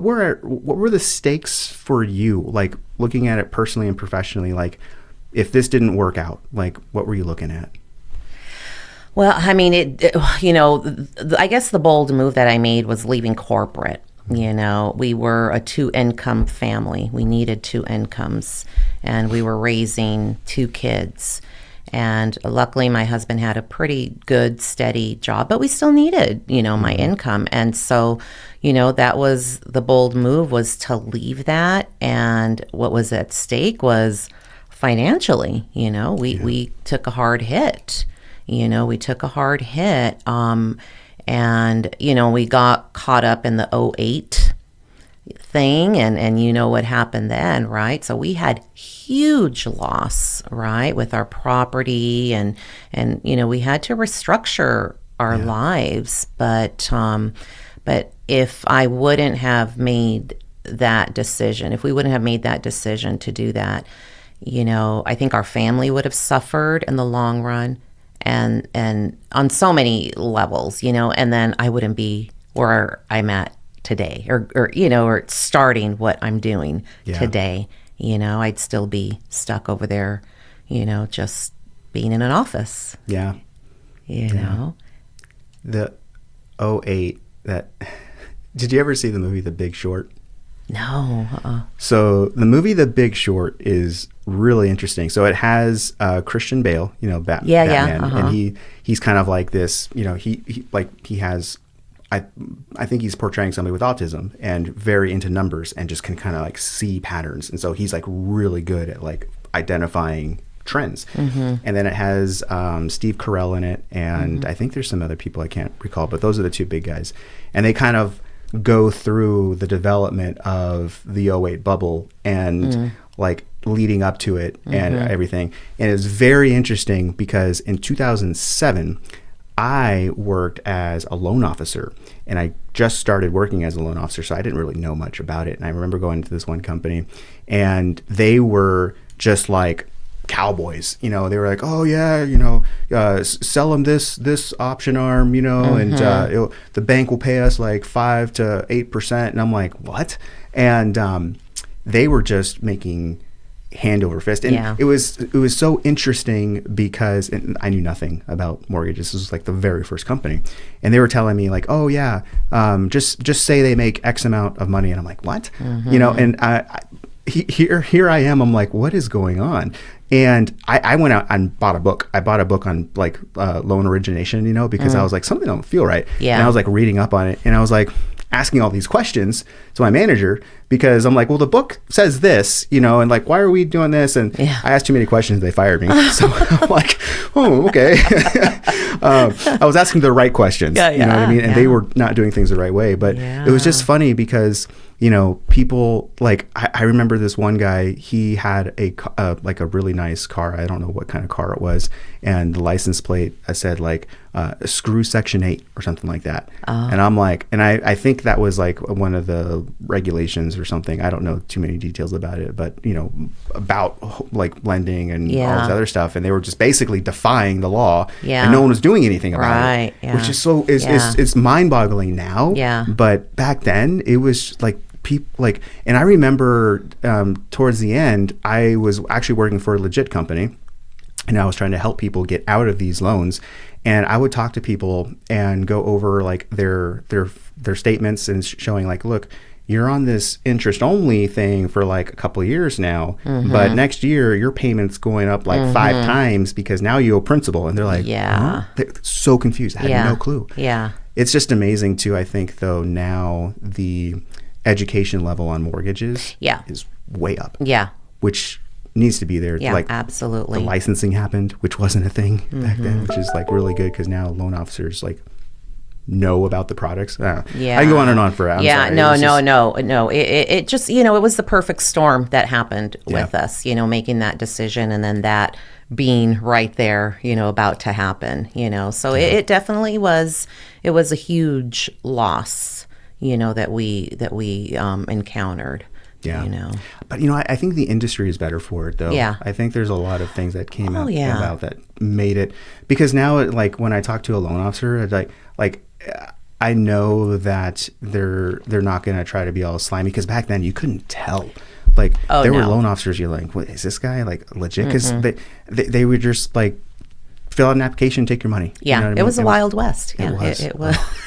were the stakes for you? Like looking at it personally and professionally, like if this didn't work out, like what were you looking at? Well, I mean, I guess the bold move that I made was leaving corporate. We were a 2-income family. We needed 2 incomes, and we were raising 2 kids. And luckily, my husband had a pretty good, steady job, but we still needed, my income. And so, that was the bold move, was to leave that. And what was at stake was financially, we took a hard hit. We took a hard hit. And, we got caught up in the '08 thing, and what happened then, right? So we had huge loss, right, with our property, and we had to restructure our lives. But if I wouldn't have made that decision, if we wouldn't have made that decision to do that, I think our family would have suffered in the long run. And on so many levels, and then I wouldn't be where I'm at today, or starting what I'm doing today. I'd still be stuck over there, just being in an office. Yeah. The '08, did you ever see the movie The Big Short? No. So the movie The Big Short is really interesting. So it has Christian Bale, Batman, and he's kind of like this, he has, I think he's portraying somebody with autism and very into numbers and just can kind of like see patterns. And so he's like really good at like identifying trends. And then it has Steve Carell in it, and I think there's some other people I can't recall, but those are the 2 big guys. And they kind of go through the development of the '08 bubble and like leading up to it and everything. And it's very interesting because in 2007, I worked as a loan officer, and I just started working as a loan officer, so I didn't really know much about it. And I remember going to this one company, and they were just like cowboys. They were like, oh yeah, sell them this option arm, and the bank will pay us like 5 to 8%. And I'm like, what? And they were just making hand over fist. And it was so interesting because I knew nothing about mortgages. This was like the very first company. And they were telling me like, oh yeah, just say they make X amount of money. And I'm like, what? And here I am. I'm like, what is going on? And I went out and bought a book. I bought a book on like loan origination, because I was like, something don't feel right. And I was like reading up on it, and I was like asking all these questions to my manager because I'm like, well, the book says this, and like, why are we doing this? And I asked too many questions. They fired me. So I'm like, oh, okay. I was asking the right questions, you know what I mean? And they were not doing things the right way. But it was just funny because, people like, I remember this one guy, he had like a really nice car. I don't know what kind of car it was. And the license plate, I said like, screw Section 8 or something like that. And I'm like, and I think that was like one of the regulations or something. I don't know too many details about it, but about like lending and all this other stuff. And they were just basically defying the law, and no one was doing anything about it, which is so it's mind boggling now. But back then it was like people like, and I remember towards the end, I was actually working for a legit company, and I was trying to help people get out of these loans. And I would talk to people and go over like their statements and showing like, look, you're on this interest only thing for like a couple of years now, but next year your payment's going up like 5 times because now you owe principal. And they're like, huh? They're so confused. I had no clue. It's just amazing too. I think though now the education level on mortgages is way up. Which needs to be there. Like absolutely. The licensing happened, which wasn't a thing back then, which is like really good because now loan officers like know about the products. I can go on and on for hours. No. It just, it was the perfect storm that happened with us, making that decision and then that being right there, about to happen, So it definitely was, it was a huge loss, that we encountered. But I think the industry is better for it though. I think there's a lot of things that came out about that made it, because now like when I talk to a loan officer, like I know that they're not going to try to be all slimy, because back then you couldn't tell. Like, there were loan officers, you're like, what is this guy, like, legit? Because they would just like fill out an application, take your money. Yeah, you know what I mean? it was the Wild West. Yeah, it was. It was.